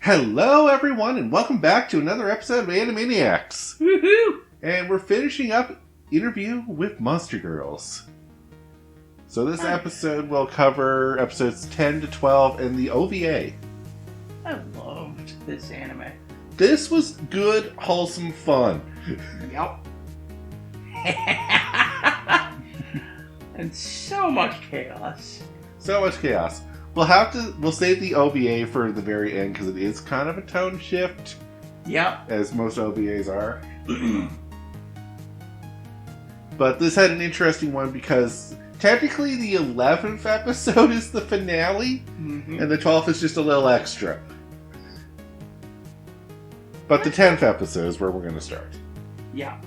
Hello, everyone, and welcome back to another episode of Animeniacs. Woohoo! And we're finishing up Interview with Monster Girls. So this episode will cover episodes 10 to 12 and the OVA. I loved this anime. This was good, wholesome fun. Yup. And so much chaos. So much chaos. We'll save the OVA for the very end because it is kind of a tone shift. Yep. As most OVAs are. But this had an interesting one because technically the 11th episode is the finale, and the 12th is just a little extra. But the 10th episode is where we're going to start. Yeah.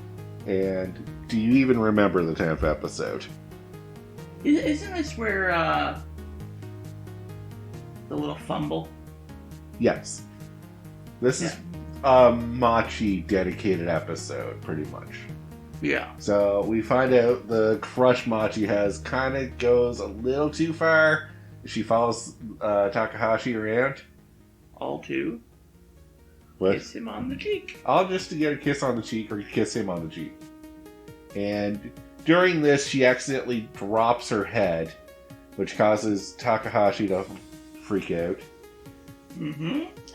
And do you even remember the 10th episode? Isn't this where, the little fumble? Yes. This is a Machi dedicated episode, pretty much. Yeah. So we find out the crush Machi has kind of goes a little too far. She follows Takahashi around. All two. What? Kiss him on the cheek. All just to get a kiss on the cheek or kiss him on the cheek. And during this, she accidentally drops her head, which causes Takahashi to freak out.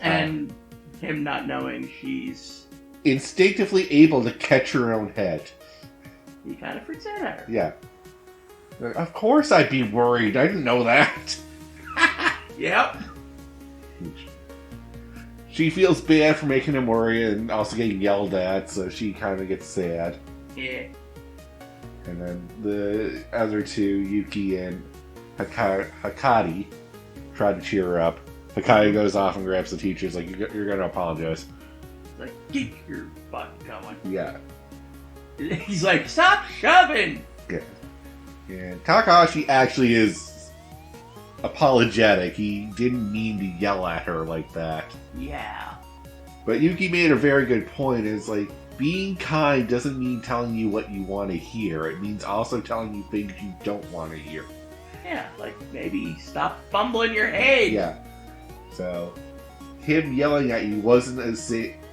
And him not knowing she's instinctively able to catch her own head. He kind of freaks out at her. Yeah. Of course I'd be worried. I didn't know that. Yep. She feels bad for making him worry and also getting yelled at, so she kind of gets sad. Yeah. And then the other two, Yuki and Hakari, try to cheer her up. Hakari goes off and grabs the teacher. He's like, you're going to apologize. It's like, get your butt going. Yeah. He's like, stop shoving! Yeah. And Takahashi actually is apologetic. He didn't mean to yell at her like that. Yeah. But Yuki made a very good point. It's like, being kind doesn't mean telling you what you want to hear. It means also telling you things you don't want to hear. Yeah, like maybe stop fumbling your head. Yeah. So, him yelling at you wasn't a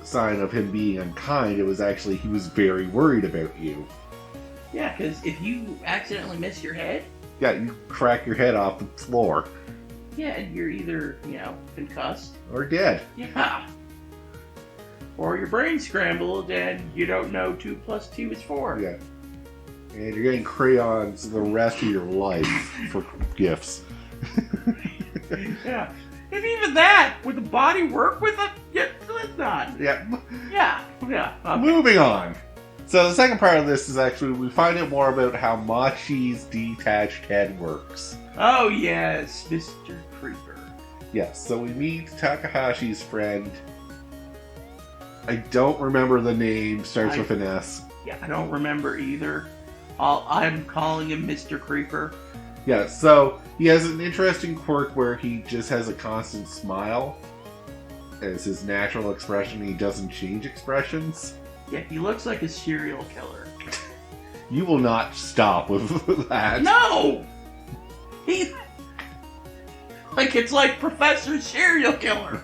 sign of him being unkind. It was actually he was very worried about you. Yeah, because if you accidentally miss your head... Yeah, you crack your head off the floor. Yeah, and you're either, concussed. Or dead. Yeah. Or your brain scrambled and you don't know 2 + 2 is 4. Yeah. And you're getting crayons the rest of your life for gifts. Yeah. If even that, would the body work with it? Yeah, it's not. Yeah. Yeah. Yeah. Okay. Moving on. So the second part of this is actually, we find out more about how Machi's detached head works. Oh, yes, Mr. Creeper. Yes, so we meet Takahashi's friend. I don't remember the name, starts with an S. Yeah, I don't remember either. I'm calling him Mr. Creeper. Yeah, so he has an interesting quirk where he just has a constant smile as his natural expression. He doesn't change expressions. Yeah, he looks like a serial killer. You will not stop with that. No! He... Like, it's like Professor Serial Killer.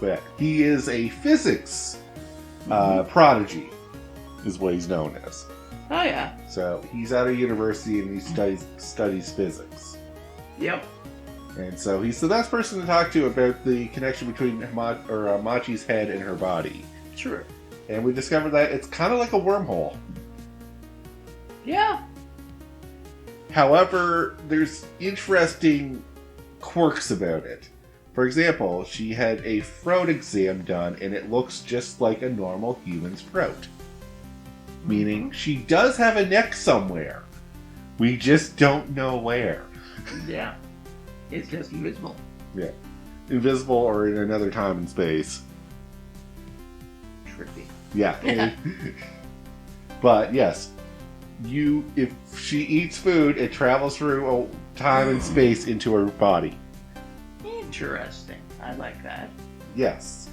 But he is a physics prodigy, is what he's known as. Oh, yeah. So he's at a university and he studies physics. Yep. And so he's the best person to talk to about the connection between Machi's head and her body. True. And we discovered that it's kind of like a wormhole. Yeah. However, there's interesting quirks about it. For example, she had a throat exam done and it looks just like a normal human's throat. Meaning, she does have a neck somewhere. We just don't know where. Yeah. It's just invisible. Yeah. Invisible or in another time and space. Trippy. Yeah. But, yes. If she eats food, it travels through time and space into her body. Interesting. I like that. Yes.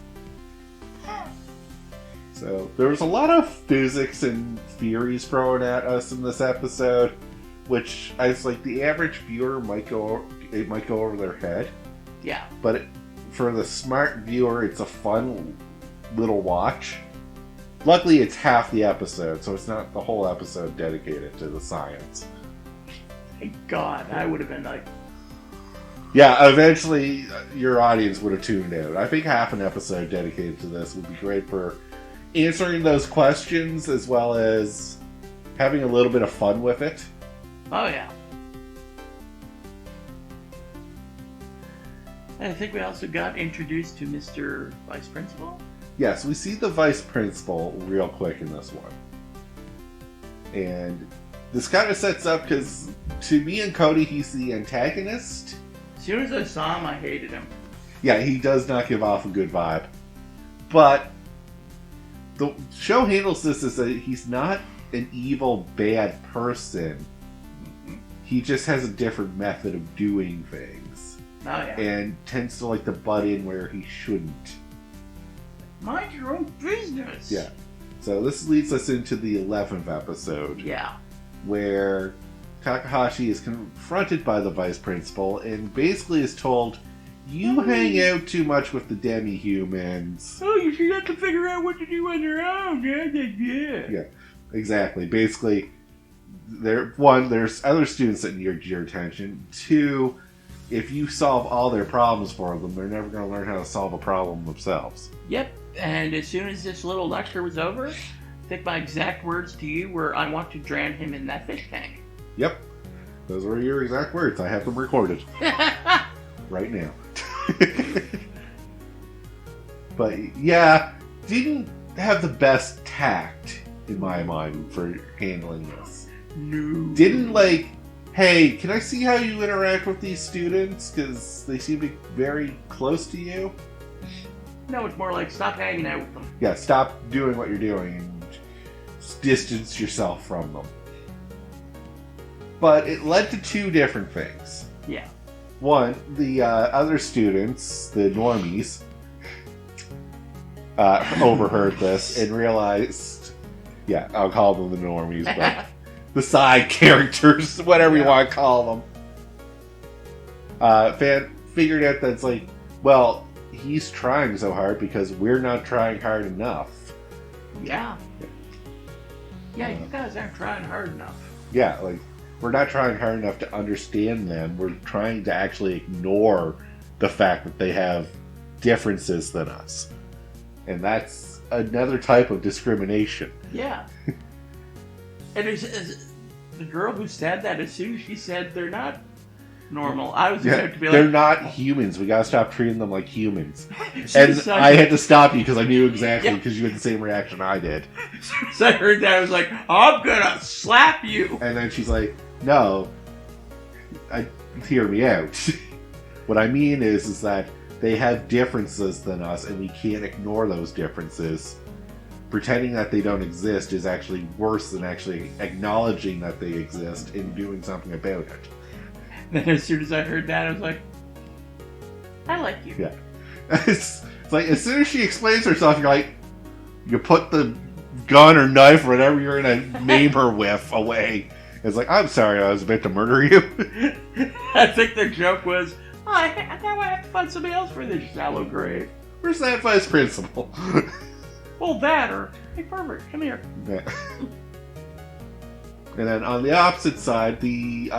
So, there was a lot of physics and theories thrown at us in this episode, which I was like, the average viewer might go over their head. Yeah. But for the smart viewer, it's a fun little watch. Luckily, it's half the episode, so it's not the whole episode dedicated to the science. Thank God, I would have been like... Yeah, eventually your audience would have tuned out. I think half an episode dedicated to this would be great for answering those questions as well as having a little bit of fun with it. Oh, yeah. And I think we also got introduced to Mr. Vice Principal. Yes, we see the vice principal real quick in this one. And this kind of sets up, because to me and Cody, he's the antagonist. As soon as I saw him, I hated him. Yeah, he does not give off a good vibe. But the show handles this as that he's not an evil, bad person. He just has a different method of doing things. Oh, yeah. And tends to like to butt in where he shouldn't. Mind your own business. Yeah. So this leads us into the 11th episode. Yeah. Where Takahashi is confronted by the vice principal and basically is told, you hang out too much with the demi-humans. Oh, you should have to figure out what to do on your own. Yeah. Exactly. Basically, there's other students that need your attention. Two, if you solve all their problems for them, they're never going to learn how to solve a problem themselves. Yep. And as soon as this little lecture was over, I think my exact words to you were, I want to drown him in that fish tank. Yep. Those were your exact words. I have them recorded. Right now. But, yeah, didn't have the best tact, in my mind, for handling this. No. Didn't, hey, can I see how you interact with these students? Because they seem to be very close to you. No, it's more like stop hanging out with them. Yeah, stop doing what you're doing and distance yourself from them. But it led to two different things. Yeah. One, the other students, the normies, overheard this and realized, yeah, I'll call them the normies, but the side characters, whatever you want to call them, figured out that it's like, well, he's trying so hard because we're not trying hard enough. Yeah. Yeah, you guys aren't trying hard enough. Yeah, we're not trying hard enough to understand them. We're trying to actually ignore the fact that they have differences than us. And that's another type of discrimination. Yeah. And the girl who said that, as soon as she said they're not normal, I was about to be like, they're not humans. We gotta stop treating them like humans. And I had to stop you because I knew exactly, because you had the same reaction I did. So I heard that, I was like, I'm gonna slap you. And then she's like, no, hear me out. What I mean is that they have differences than us, and we can't ignore those differences. Pretending that they don't exist is actually worse than actually acknowledging that they exist and doing something about it. Then as soon as I heard that, I was like, I like you. Yeah. It's like, as soon as she explains herself, you're like, you put the gun or knife or whatever you're going to maim her with away. It's like, I'm sorry, I was about to murder you. I think the joke was, now I have to find somebody else for this shallow grave. Where's that vice principal? Well, that, or, hey, pervert, come here. Yeah. And then on the opposite side, the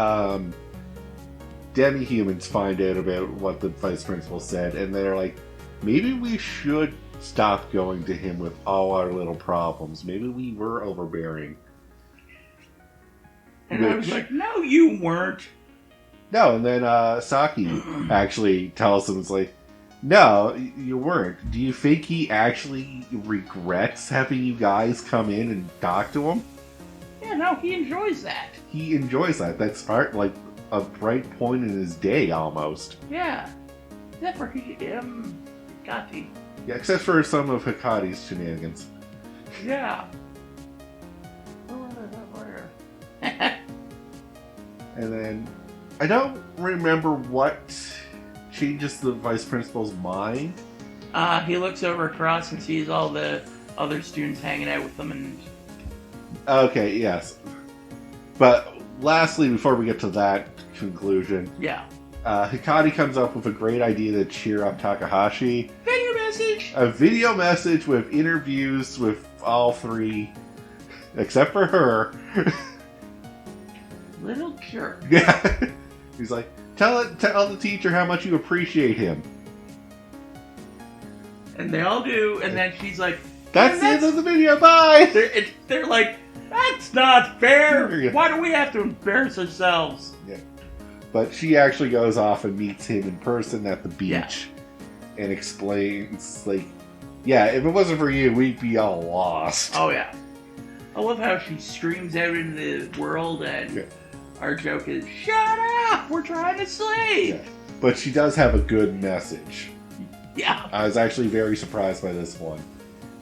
demi-humans find out about what the vice principal said, and they're like, maybe we should stop going to him with all our little problems. Maybe we were overbearing. And I was like, no, you weren't. No, and then Saki actually tells him, it's like, no, you weren't. Do you think he actually regrets having you guys come in and talk to him? Yeah, no, he enjoys that. He enjoys that. That's part, a bright point in his day, almost. Yeah. Except for Hikati. Yeah, except for some of Hikari's shenanigans. Yeah. And then, I don't remember what changes the vice principal's mind. He looks over across and sees all the other students hanging out with them, and... Okay, yes. But lastly, before we get to that conclusion, yeah, Hikari comes up with a great idea to cheer up Takahashi. Video message! A video message with interviews with all three, except for her. Little jerk. Yeah. He's like, tell the teacher how much you appreciate him. And they all do, and then she's like, That's the end of the video, bye! They're like, that's not fair! Yeah. Why do we have to embarrass ourselves? Yeah. But she actually goes off and meets him in person at the beach and explains, like, yeah, if it wasn't for you, we'd be all lost. Oh, yeah. I love how she screams out into the world, and our joke is, shut up! We're trying to sleep! Yeah. But she does have a good message. Yeah. I was actually very surprised by this one.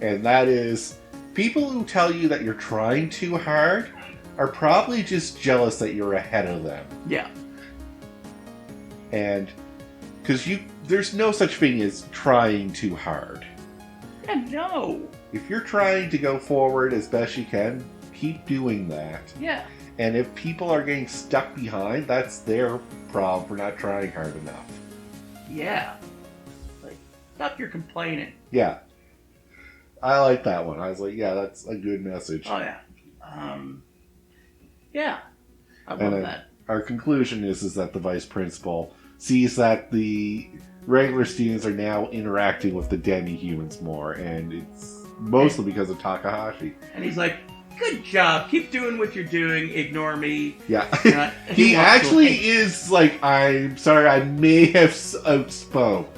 And that is, people who tell you that you're trying too hard are probably just jealous that you're ahead of them. Yeah. And, because there's no such thing as trying too hard. Yeah, no. If you're trying to go forward as best you can, keep doing that. Yeah. And if people are getting stuck behind, that's their problem for not trying hard enough. Yeah. Like, stop your complaining. Yeah. I like that one. I was like, yeah, that's a good message. Oh, yeah. Yeah. I love that. Our conclusion is that the vice principal sees that the regular students are now interacting with the demi-humans more, and it's mostly because of Takahashi. And he's like, good job. Keep doing what you're doing. Ignore me. Yeah. And He walks actually away. is like, I'm sorry, I may have outspoke.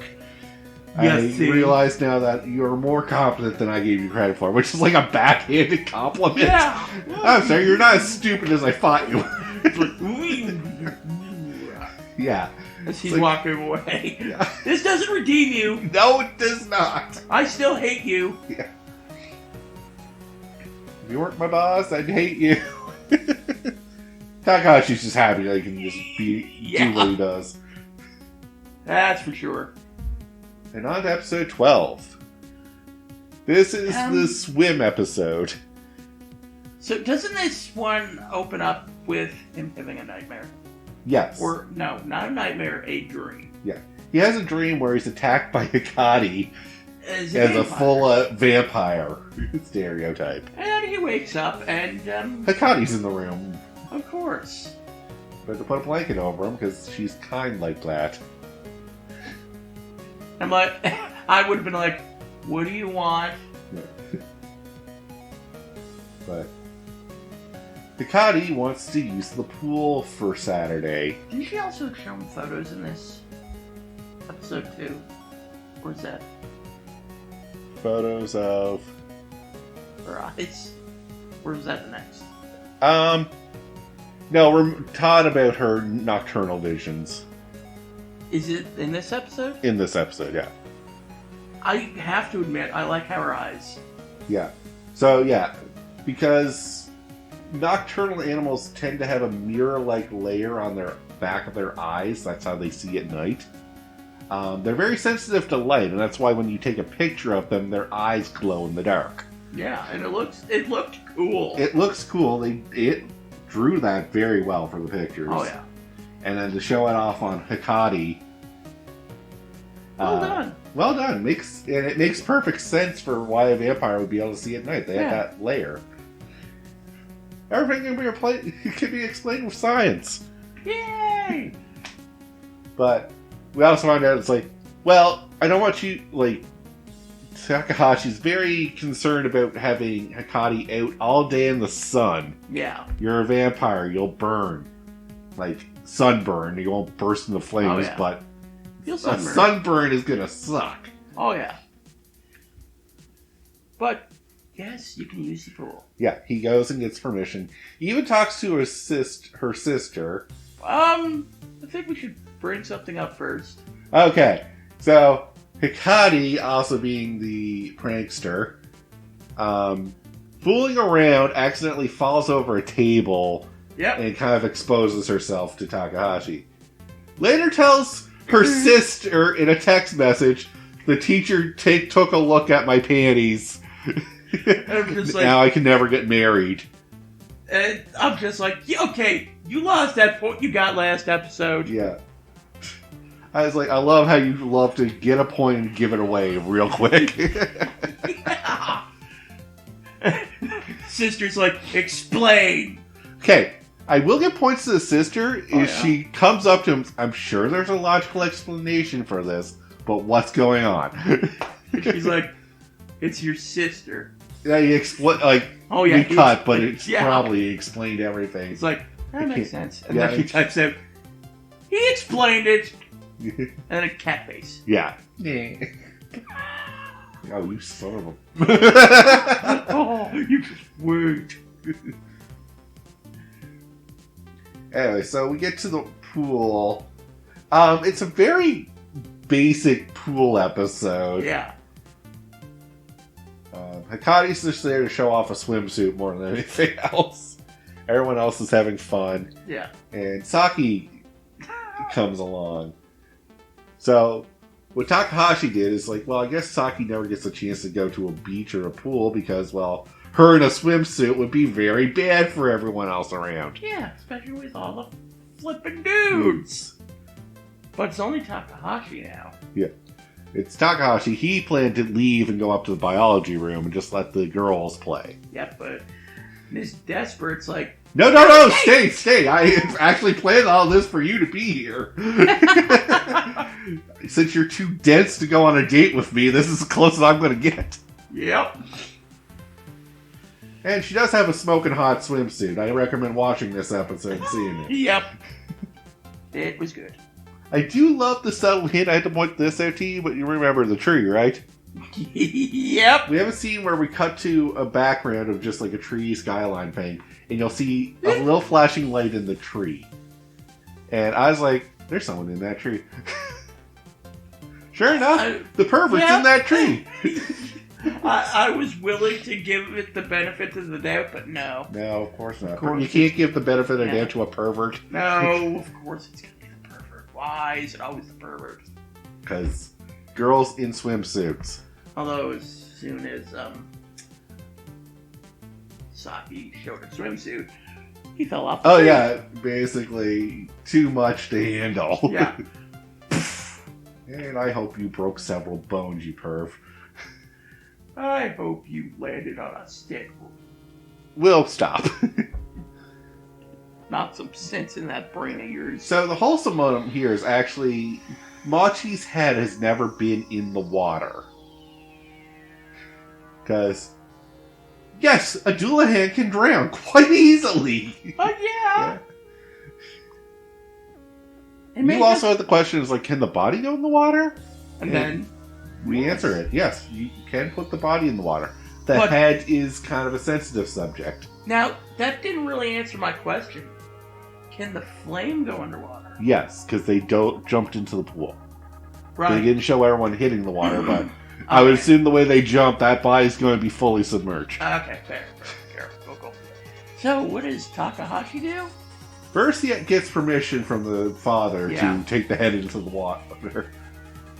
Yes, I see? realize now that you're more competent than I gave you credit for, which is like a backhanded compliment. Yeah. I'm sorry, you're not as stupid as I thought you were. Yeah. As he's like- walking away. Yeah. This doesn't redeem you. No, it does not. I still hate you. Yeah. If you weren't my boss, I'd hate you. Takahashi's just happy that he can just do what he does. That's for sure. And on to episode 12. This is the swim episode. So doesn't this one open up with him having a nightmare? Yes. Or, no, not a nightmare, a dream. Yeah. He has a dream where he's attacked by Hikari As as a vampire. full vampire stereotype. And he wakes up and, Hikari's in the room. of course. But to put a blanket over him because she's kind like that. I'm like, I would have been like, what do you want? But Hikari wants to use the pool for Saturday. Didn't she also show him photos in this episode too? Or is that Photos of... her eyes? Or is that the next? No, we're taught about her nocturnal visions. Is it in this episode? In this episode, yeah. I have to admit, I like how her eyes. Yeah. So, yeah, because nocturnal animals tend to have a mirror-like layer on their back of their eyes. That's how they see at night. They're very sensitive to light, and that's why when you take a picture of them, their eyes glow in the dark. Yeah, and it looked cool. It looks cool. It drew that very well for the pictures. Oh yeah. And then to show it off on Hikari. Well done. Well done. It makes perfect sense for why a vampire would be able to see at night. They have that layer. Everything can be explained with science. Yay! But we also find out it's like, well, I don't want you, like, Takahashi's very concerned about having Hikari out all day in the sun. Yeah. You're a vampire, you'll burn. Like, sunburn, you won't burst into flames, but Feel a sunburned. sunburn is gonna suck. Oh yeah. But yes, you can use the pool. Yeah, he goes and gets permission. He even talks to her sister. I think we should bring something up first. Okay, so Hikari, also being the prankster, fooling around, accidentally falls over a table Yep. and kind of exposes herself to Takahashi. Later tells her sister in a text message, the teacher took a look at my panties. I'm just like, Now I can never get married. and I'm just like, yeah, okay, you lost that point you got last episode. Yeah. I was like, I love how you love to get a point and give it away real quick. Yeah. Sister's like, explain. Okay, I will give points to the sister if she comes up to him. I'm sure there's a logical explanation for this, but what's going on? She's like, it's your sister. Yeah, he explained, like, Oh, yeah. we cut, but it's yeah. probably explained everything. It's like, that makes sense. And yeah, then she types out, he explained it. And a cat face. Yeah. Oh, you son of a... Oh, you just wait. Anyway, so we get to the pool. It's a very basic pool episode. Yeah. Hikaru's just there to show off a swimsuit more than anything else. Everyone else is having fun. Yeah. And Saki comes along. So, what Takahashi did is like, well, I guess Saki never gets a chance to go to a beach or a pool because, well, her in a swimsuit would be very bad for everyone else around. Yeah, especially with all the flippin' dudes. But it's only Takahashi now. Yeah. It's Takahashi. He planned to leave and go up to the biology room and just let the girls play. Yeah, but Miss Desperate's like, No, stay. I actually planned all this for you to be here. Since you're too dense to go on a date with me, this is as close as I'm going to get. Yep. And she does have a smoking hot swimsuit. I recommend watching this episode and seeing it. Yep. It was good. I do love the subtle hint. I had to point this out to you, but you remember the tree, right? Yep. We have a scene where we cut to a background of just like a tree skyline thing, and you'll see a little flashing light in the tree. And I was like, there's someone in that tree. Sure enough, the pervert's in that tree. I was willing to give it the benefit of the doubt, but no. No, of course not. Of course you can't give the benefit of the doubt to a pervert. No, of course it's going to be the pervert. Why is it always the pervert? Because girls in swimsuits. Although as soon as Saki showed a swimsuit, he fell off the tree. Yeah, basically too much to handle. Yeah. And I hope you broke several bones, you perv. I hope you landed on a stick. We'll stop. Knock some sense in that brain of yours. So the wholesome moment here is actually Machi's head has never been in the water. Because, yes, a Doulahan can drown quite easily. Oh, yeah. You also had the question, is like, can the body go in the water? And then we answer it. Yes, you can put the body in the water. The head is kind of a sensitive subject. Now, that didn't really answer my question. Can the flame go underwater? Yes, because they jumped into the pool. Right. They didn't show everyone hitting the water, but I would assume the way they jump, that body's going to be fully submerged. Okay, fair. Cool. So, what does Takahashi do? First, he gets permission from the father to take the head into the water.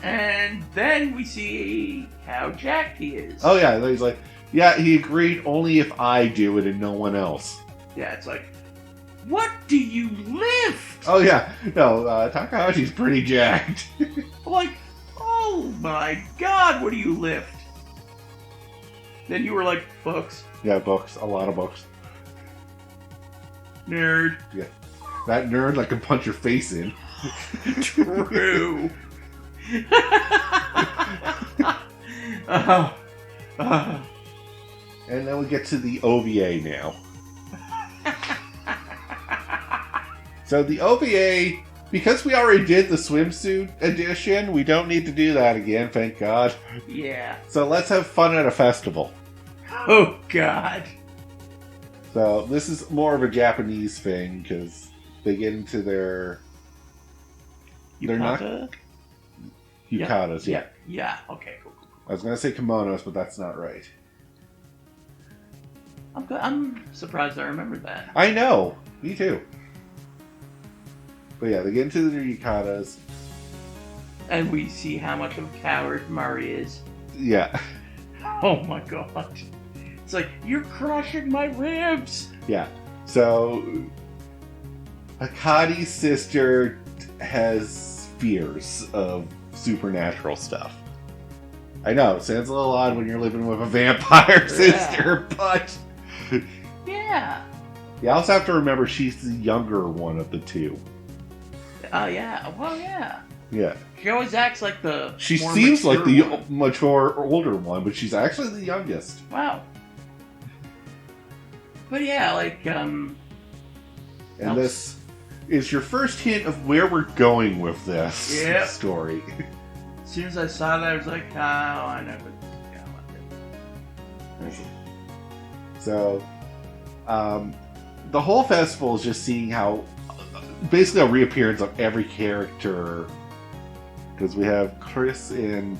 And then we see how jacked he is. Oh, yeah. He's like, yeah, he agreed only if I do it and no one else. Yeah, it's like, what do you lift? Oh, yeah. No, Takahashi's pretty jacked. Like, oh my god, what do you lift? Then you were like, books. Yeah, books. A lot of books. Nerd. Yeah. That nerd that can punch your face in. True. And then we get to the OVA now. So the OVA, because we already did the swimsuit edition, we don't need to do that again, thank God. Yeah. So let's have fun at a festival. Oh, God. So this is more of a Japanese thing, because they get into their... They're not... Yukatas, yeah. Yeah, okay, cool. I was going to say kimonos, but that's not right. I'm surprised I remembered that. I know! Me too. But yeah, they get into their yukatas. And we see how much of a coward Mari is. Yeah. Oh my god. It's like, you're crushing my ribs! Yeah. So, Akadi's sister has fears of supernatural stuff. I know, it sounds a little odd when you're living with a vampire sister, but... Yeah. You also have to remember she's the younger one of the two. Oh, yeah. Well, yeah. Yeah. She always acts like the She more seems like the one. mature, older one, but she's actually the youngest. Wow. But yeah, like, And this is your first hint of where we're going with this story. As soon as I saw that, I was like, oh, I know what's going on. So, the whole festival is just seeing how, basically a reappearance of every character, because we have Chris and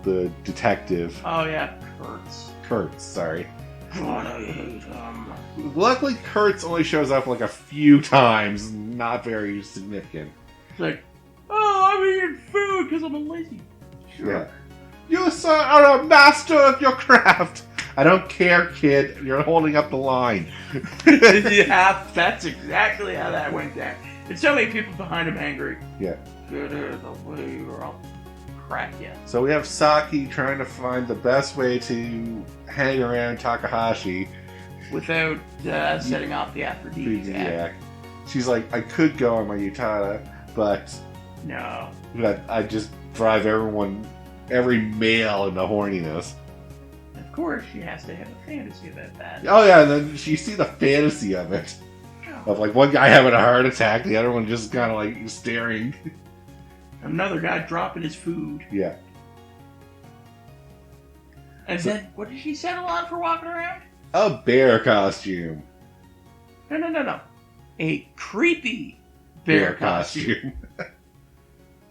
the detective. Oh yeah, Kurtz, sorry. God, I hate him. Luckily, Kurtz only shows up like a few times, not very significant. It's like, oh, I'm eating food because I'm a lazy. Sure. Yeah. You, sir, are a master of your craft. I don't care, kid. You're holding up the line. Yeah, that's exactly how that went down. And so many people behind him angry. Yeah. Get out of the way or I'll crack you. So we have Saki trying to find the best way to hang around Takahashi. Without setting off the aphrodisiac. She's like, I could go on my Utada, but I just drive every male into horniness. Of course, she has to have a fantasy about that. Oh yeah, and then you see the fantasy of it. Of like one guy having a heart attack, the other one just kind of like staring. Another guy dropping his food. Yeah. And then, what did she settle on for walking around? A bear costume. No. A creepy bear costume.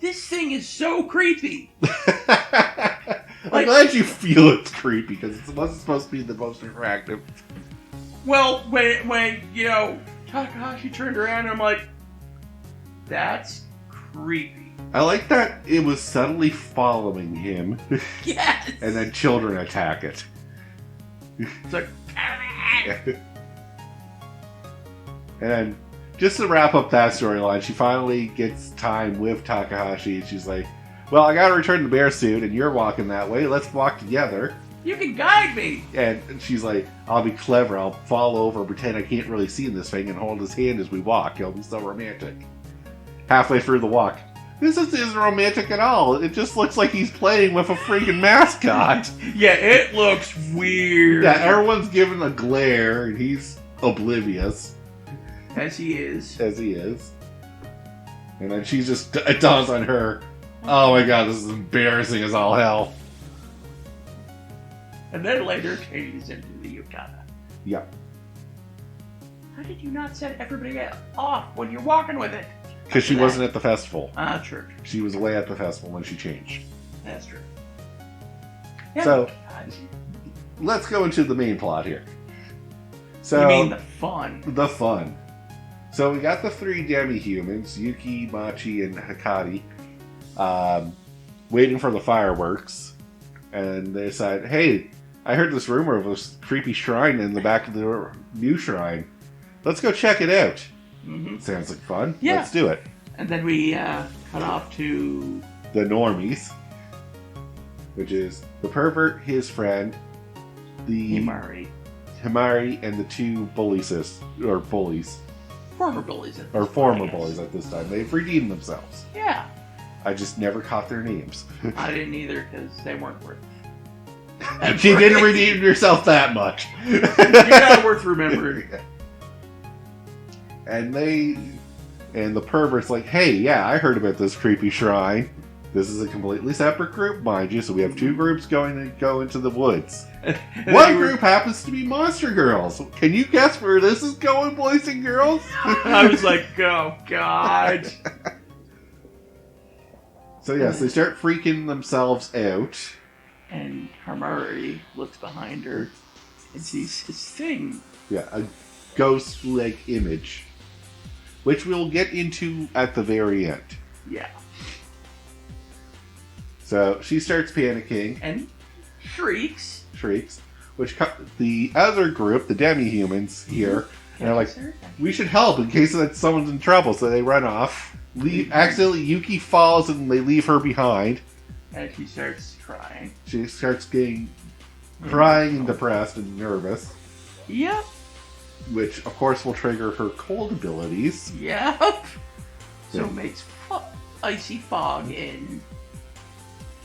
This thing is so creepy. I'm glad you feel it's creepy, because it wasn't supposed to be the most attractive. Well, when Takahashi turned around, I'm like, that's creepy. I like that it was subtly following him. Yes! And then children attack it. It's like... And then, just to wrap up that storyline, she finally gets time with Takahashi, and she's like, well, I gotta return the bear suit, and you're walking that way, let's walk together. You can guide me! And she's like, I'll be clever, I'll fall over, pretend I can't really see this thing, and hold his hand as we walk. It'll be so romantic. Halfway through the walk, this isn't romantic at all. It just looks like he's playing with a freaking mascot. Yeah, it looks weird. Yeah, everyone's giving a glare, and he's oblivious. As he is. And then she just, it dawns on her, oh my god, this is embarrassing as all hell. And then later changes into the yukata. Yep. How did you not set everybody off when you're walking with it? Because she wasn't at the festival. Ah, true. She was away at the festival when she changed. That's true. Yeah, so, let's go into the main plot here. So, you mean the fun? The fun. So we got the three demi-humans, Yuki, Machi, and Hikari, waiting for the fireworks. And they decide, hey, I heard this rumor of this creepy shrine in the back of the new shrine. Let's go check it out. Mm-hmm. Sounds like fun. Yeah. Let's do it. And then we cut off to... the normies, which is the pervert, his friend, the... Himari, and the two bullies. Former bullies. Former bullies at this time. They've redeemed themselves. Yeah. I just never caught their names. I didn't either, because they weren't worth She didn't redeem herself that much. You're not worth remembering. And the pervert's like, hey, yeah, I heard about this creepy shrine. This is a completely separate group, mind you, so we have two groups going to go into the woods. One group happens to be Monster Girls. Can you guess where this is going, boys and girls? I was like, oh, God. So, yes, they start freaking themselves out. And Himari looks behind her and sees his thing. Yeah, a ghost-like image. Which we'll get into at the very end. Yeah. So she starts panicking. And shrieks. Which the other group, the demi-humans here, and they're like, we should help in case that someone's in trouble. So they run off. accidentally Yuki falls and they leave her behind. And she starts crying. She starts getting crying and depressed and nervous. Yep. Which, of course, will trigger her cold abilities. Yep. So it makes icy fog in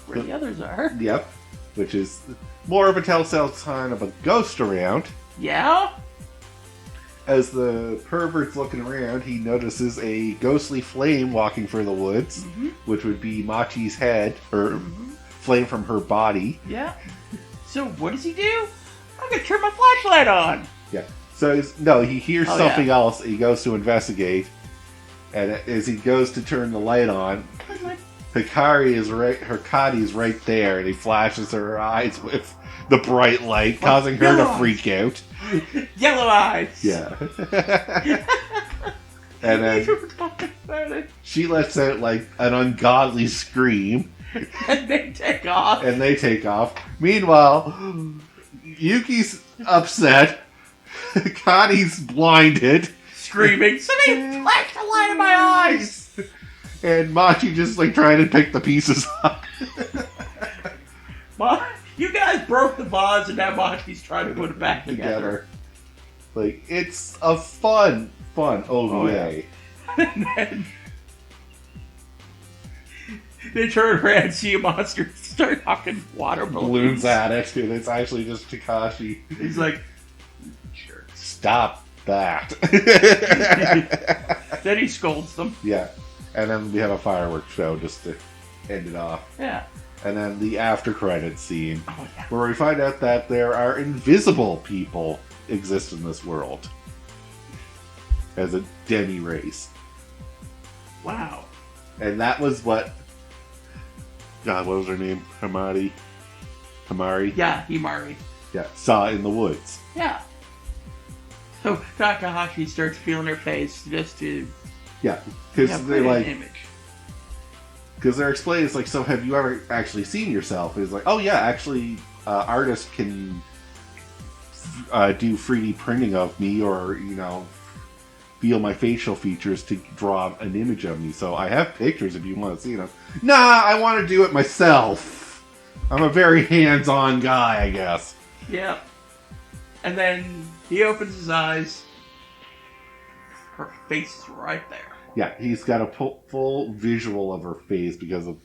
where the others are. Yep. Which is more of a telltale sign of a ghost around. Yeah. As the pervert's looking around, he notices a ghostly flame walking through the woods, which would be Machi's head, or flame from her body. Yeah. So what does he do? I'm gonna turn my flashlight on. Yeah. So he hears something else. He goes to investigate, and as he goes to turn the light on, Hikari is right there, and he flashes her eyes with the bright light, causing her to freak out. Yellow eyes. Yeah. And then she lets out like an ungodly scream. And they take off. Meanwhile, Yuki's upset. Connie's blinded. Screaming, somebody flash the light in my eyes! And Machi just like trying to pick the pieces up. You guys broke the vase and now Machi's trying to put it back together. Like, it's a fun OVA. Oh, yeah. And then they turn around and see a monster start knocking water balloons at it, and it's actually just Takashi. He's like, jerk. Stop that. Then he scolds them. Yeah. And then we have a fireworks show just to end it off. Yeah. And then the after credits scene, yeah. where we find out that there are invisible people exist in this world as a demi race. Wow. And that was what what was her name? Himari? Yeah, Himari. Yeah, saw in the woods. Yeah. So Takahashi starts feeling her face just to because they're like image. Because they're explaining, it's like, so have you ever actually seen yourself? It's like, oh yeah, actually, artists can do 3D printing of me, or feel my facial features to draw an image of me. So I have pictures if you want to see them. Nah, I want to do it myself. I'm a very hands-on guy, I guess. Yeah. And then he opens his eyes. Her face is right there. Yeah, he's got a full visual of her face because of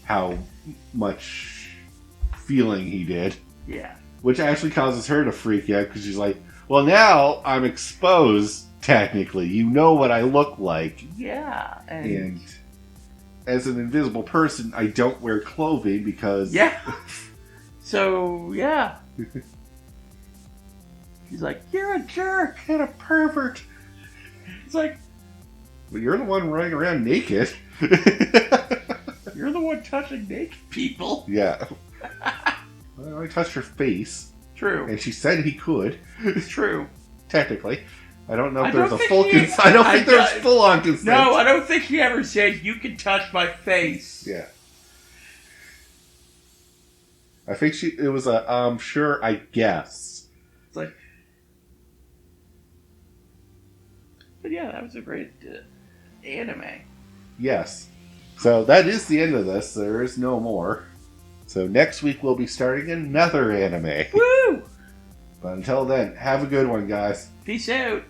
how much feeling he did. Yeah. Which actually causes her to freak out because she's like, well, now I'm exposed, technically. You know what I look like. Yeah. And as an invisible person, I don't wear clothing because... Yeah. So, yeah. He's like, you're a jerk and a pervert. It's like... Well, you're the one running around naked. You're the one touching naked people. Yeah. Well, I touched her face. True. And she said he could. It's true. Technically. I don't know if there's a full... I don't think there's full-on consent. No, I don't think he ever said, you can touch my face. Yeah. I think it was a, sure, I guess. It's like... But yeah, that was a great anime. Yes. So that is the end of this. There is no more. So next week we'll be starting another anime. Woo! But until then, have a good one, guys. Peace out.